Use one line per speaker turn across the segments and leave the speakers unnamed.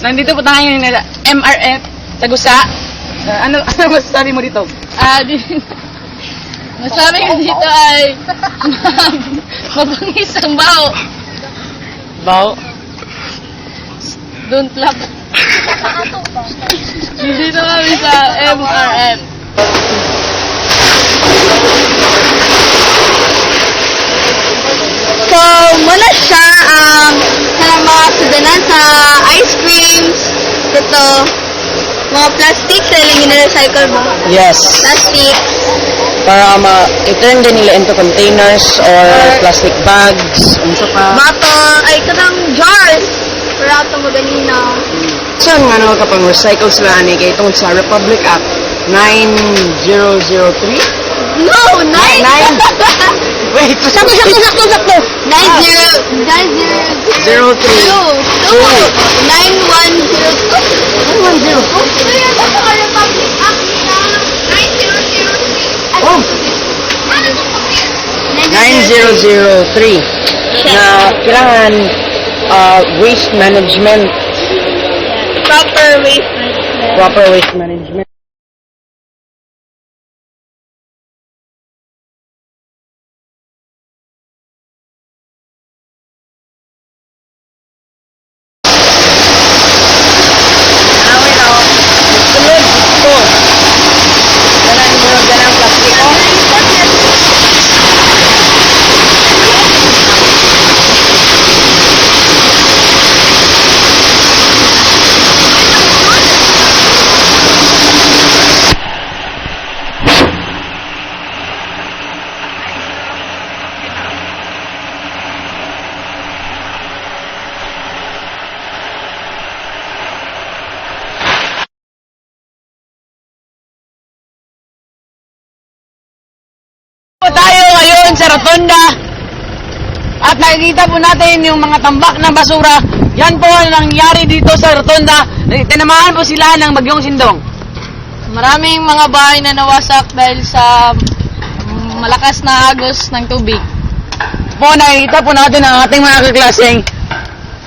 Nandito po tayo ng MRF sa Gusa. Ano masasabi mo dito?
Masabi ko dito ay mabangis ang bao.
Bao?
Don't laugh. Dito kami sa MRF.
So, muna siya sa mga sudanan sa ice creams, ito, mga plastic, selling in recycle ba?
Yes.
Plastic.
Para i-turn din nila into containers or plastic bags. Unsa pa?
Bottle, ay kanang jars. Para ito maganina.
So, nga naman kapag recycle sila ni kay itong sa Republic Act 9003?
No, 9!
Wait,
Sakto! 90,
03. 9003 na kailangan waste management,
Proper waste management.
proper waste management.
Tayo ngayon sa Rotonda at nakikita po natin yung mga tambak ng basura. Yan po ang nangyari dito sa Rotonda. Tinamaan po sila ng bagyong Sindong.
Maraming mga bahay na nawasak dahil sa malakas na agos ng tubig.
Po nakikita po natin ang ating mga kaklaseng.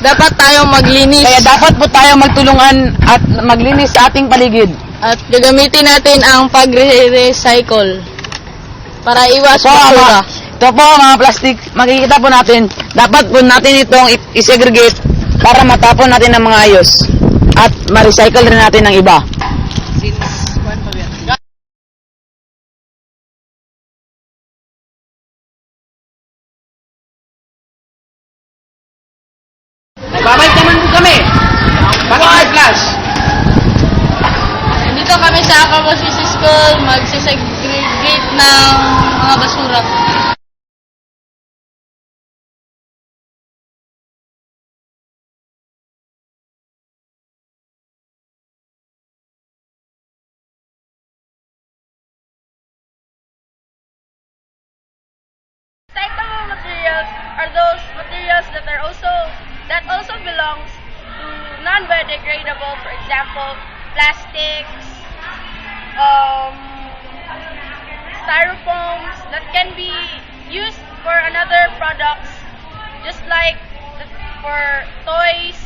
Dapat tayong maglinis
Kaya dapat po tayo magtulungan at maglinis sa ating paligid.
at gagamitin natin ang pagre-recycle para iwas
So,
basura.
ito po mga plastic, makikita po natin, dapat po natin itong i-segregate para matapon natin ng mga ayos at ma-recycle rin natin ng iba. Nagbabalik naman po kami. Bakit flash?
Dito kami sa Acabosisi School, magsisegregate ng mga basura.
Recyclable materials are those materials that also belongs to non-biodegradable, for example, plastics, styrofoams that can be used for another products, just like for toys,